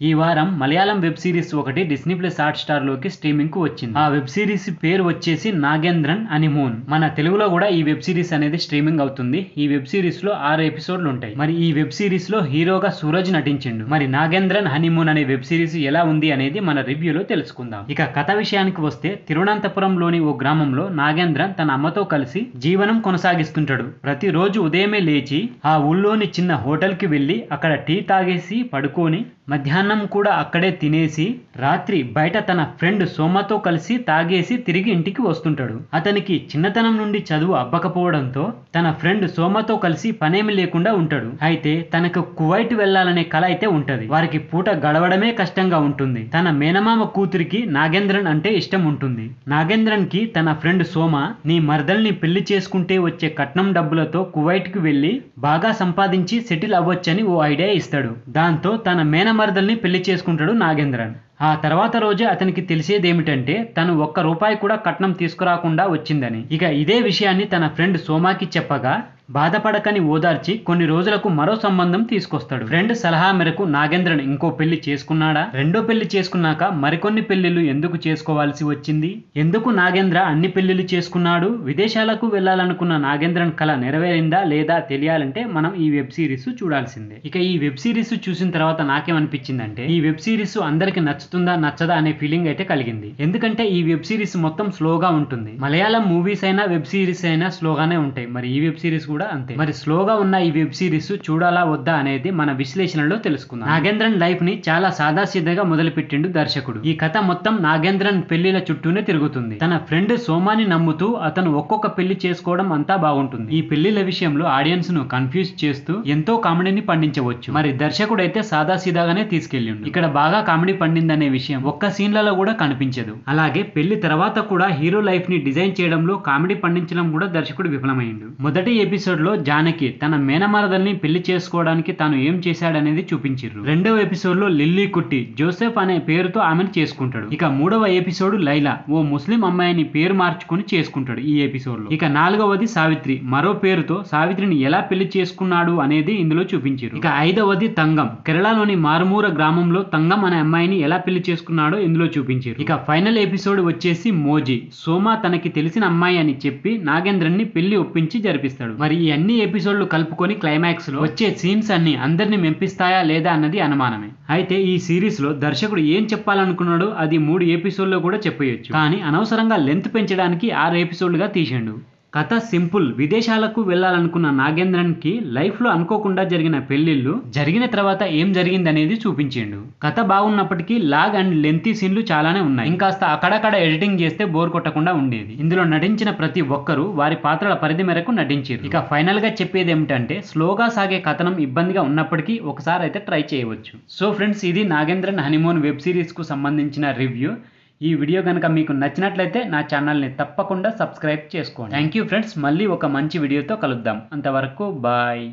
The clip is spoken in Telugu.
ఈ వారం మలయాళం వెబ్ సిరీస్ ఒకటి డిస్నీ ప్లస్ హాట్ స్టార్ లోకి స్ట్రీమింగ్ కు వచ్చింది. ఆ వెబ్ సిరీస్ పేరు వచ్చేసి నాగేంద్రన్ హనీమూన్. మన తెలుగులో కూడా ఈ వెబ్ సిరీస్ అనేది స్ట్రీమింగ్ అవుతుంది. ఈ వెబ్ సిరీస్ లో 6 ఎపిసోడ్లు ఉంటాయి. మరి ఈ వెబ్ సిరీస్ లో హీరోగా సూరజ్ నటించిండు. మరి నాగేంద్రన్ హనీమూన్ అనే వెబ్ సిరీస్ ఎలా ఉంది అనేది మన రివ్యూలో తెలుసుకుందాం. ఇక కథ విషయానికి వస్తే తిరువనంతపురంలోని ఓ గ్రామంలో నాగేంద్రన్ తన అమ్మతో కలిసి జీవనం కొనసాగిస్తుంటాడు. ప్రతిరోజు ఉదయమే లేచి ఆ ఊళ్ళోని చిన్న హోటల్ కి వెళ్లి అక్కడ టీ తాగేసి పడుకొని మధ్యాహ్నం కూడా అక్కడే తినేసి రాత్రి బయట తన ఫ్రెండ్ సోమతో కలిసి తాగేసి తిరిగి ఇంటికి వస్తుంటాడు. అతనికి చిన్నతనం నుండి చదువు అబ్బకపోవడంతో తన ఫ్రెండ్ సోమతో కలిసి పనేమి లేకుండా ఉంటాడు. అయితే తనకు కువైట్ వెళ్లాలనే కల అయితే ఉంటది. వారికి పూట గడవడమే కష్టంగా ఉంటుంది. తన మేనమామ కూతురికి నాగేంద్రన్ అంటే ఇష్టం ఉంటుంది. నాగేంద్రన్ కి తన ఫ్రెండ్ సోమ నీ మరదల్ని పెళ్లి చేసుకుంటే వచ్చే కట్నం డబ్బులతో కువైట్ కి వెళ్లి బాగా సంపాదించి సెటిల్ అవ్వొచ్చని ఓ ఐడియా ఇస్తాడు. దాంతో తన మేనమరదల్ని పెళ్లి చేసుకుంటాడు నాగేంద్రన్. ఆ తర్వాత రోజే అతనికి తెలిసేదేమిటంటే తను ₹1 కూడా కట్నం తీసుకురాకుండా వచ్చిందని. ఇక ఇదే విషయాన్ని తన ఫ్రెండ్ సోమాకి చెప్పగా బాధపడకని ఓదార్చి కొన్ని రోజులకు మరో సంబంధం తీసుకొస్తాడు. ఫ్రెండ్ సలహా మేరకు నాగేంద్రన్ ఇంకో పెళ్లి చేసుకున్నాడా? రెండో పెళ్లి చేసుకున్నాక మరికొన్ని పెళ్లిళ్లు ఎందుకు చేసుకోవాల్సి వచ్చింది? ఎందుకు నాగేంద్ర అన్ని పెళ్లిళ్లు చేసుకున్నాడు? విదేశాలకు వెళ్లాలనుకున్న నాగేంద్రన్ కల నెరవేరిందా లేదా తెలియాలంటే మనం ఈ వెబ్ సిరీస్ చూడాల్సిందే. ఇక ఈ వెబ్ సిరీస్ చూసిన తర్వాత నాకేమనిపించిందంటే ఈ వెబ్ సిరీస్ అందరికి నచ్చుతుందా నచ్చదా అనే ఫీలింగ్ అయితే కలిగింది. ఎందుకంటే ఈ వెబ్ సిరీస్ మొత్తం స్లోగా ఉంటుంది. మలయాళం మూవీస్ అయినా వెబ్ సిరీస్ అయినా స్లోగానే ఉంటాయి. మరి ఈ వెబ్ సిరీస్ కూడా అంతే. మరి స్లోగా ఉన్న ఈ వెబ్ సిరీస్ చూడాలా వద్దా అనేది మన విశ్లేషణలో తెలుసుకుందాం. నాగేంద్రన్ లైఫ్ ని చాలా సాదాసీదాగా మొదలుపెట్టిండు దర్శకుడు. ఈ కథ మొత్తం నాగేంద్రన్ పెళ్లిల చుట్టూనే తిరుగుతుంది. తన ఫ్రెండ్ సోమాని నమ్ముతూ అతను ఒక్కొక్క పెళ్లి చేసుకోవడం అంతా బాగుంటుంది. ఈ పెళ్లిల విషయంలో ఆడియన్స్ ను కన్ఫ్యూజ్ చేస్తూ ఎంతో కామెడీని పండించవచ్చు. మరి దర్శకుడు అయితే సాదాసీదాగానే తీసుకెళ్ళిండు. ఇక్కడ బాగా కామెడీ పండిందనే విషయం ఒక్క సీన్లలో కూడా కనిపించదు. అలాగే పెళ్లి తర్వాత కూడా హీరో లైఫ్ ని డిజైన్ చేయడంలో కామెడీ పండించడం కూడా దర్శకుడు విఫలమైండు. మొదటి ఎపిసోడ్ లో జానకి తన మేనమరదల్ని పెళ్లి చేసుకోవడానికి తాను ఏం చేశాడనేది చూపించారు. రెండవ ఎపిసోడ్ లో లిల్లీ కుట్టి జోసెఫ్ అనే పేరుతో ఆమెను చేసుకుంటాడు. ఇక మూడవ ఎపిసోడ్ లైలా ఓ ముస్లిం అమ్మాయిని పేరు మార్చుకుని చేసుకుంటాడు ఈ ఎపిసోడ్ లో. ఇక నాలుగవది సావిత్రి మరో పేరుతో సావిత్రిని ఎలా పెళ్లి చేసుకున్నాడు అనేది ఇందులో చూపించారు. ఇక ఐదవది తంగం కేరళలోని మారుమూర గ్రామంలో తంగం అనే అమ్మాయిని ఎలా పెళ్లి చేసుకున్నాడో ఇందులో చూపించారు. ఇక ఫైనల్ ఎపిసోడ్ వచ్చేసి మోజీ సోమ తనకి తెలిసిన అమ్మాయి అని చెప్పి నాగేంద్రన్ ని పెళ్లి ఒప్పించి జరిపిస్తాడు. మరి ఈ అన్ని ఎపిసోడ్లు కలుపుకొని క్లైమాక్స్ లో వచ్చే సీన్స్ అన్ని అందరిని మెప్పిస్తాయా లేదా అన్నది అనుమానమే. అయితే ఈ సిరీస్ లో దర్శకుడు ఏం చెప్పాలనుకున్నాడో అది 3 ఎపిసోడ్లో కూడా చెప్పేయొచ్చు. కానీ అనవసరంగా లెంత్ పెంచడానికి 6 ఎపిసోడ్లుగా తీసిండు. కథ సింపుల్. విదేశాలకు వెళ్లాలనుకున్న నాగేంద్రన్ కి లైఫ్ లో అనుకోకుండా జరిగిన పెళ్లిళ్లు జరిగిన తర్వాత ఏం జరిగింది అనేది చూపించిండు. కథ బాగున్నప్పటికీ లాగ్ అండ్ లెంతీ సీన్లు చాలానే ఉన్నాయి. ఇంకాస్త అక్కడక్కడ ఎడిటింగ్ చేస్తే బోర్ కొట్టకుండా ఉండేది. ఇందులో నటించిన ప్రతి ఒక్కరూ వారి పాత్రల పరిధి మేరకు నటించారు. ఇక ఫైనల్ గా చెప్పేది ఏమిటంటే స్లోగా సాగే కథనం ఇబ్బందిగా ఉన్నప్పటికీ ఒకసారి అయితే ట్రై చేయవచ్చు. సో ఫ్రెండ్స్, ఇది నాగేంద్రన్ హనీమూన్ వెబ్ సిరీస్ కు సంబంధించిన రివ్యూ. ఈ వీడియో కనుక మీకు నచ్చినట్లయితే నా ఛానల్ని తప్పకుండా సబ్స్క్రైబ్ చేసుకోండి. Thank you friends. మళ్ళీ ఒక మంచి వీడియోతో కలుద్దాం. అంతవరకు బాయ్.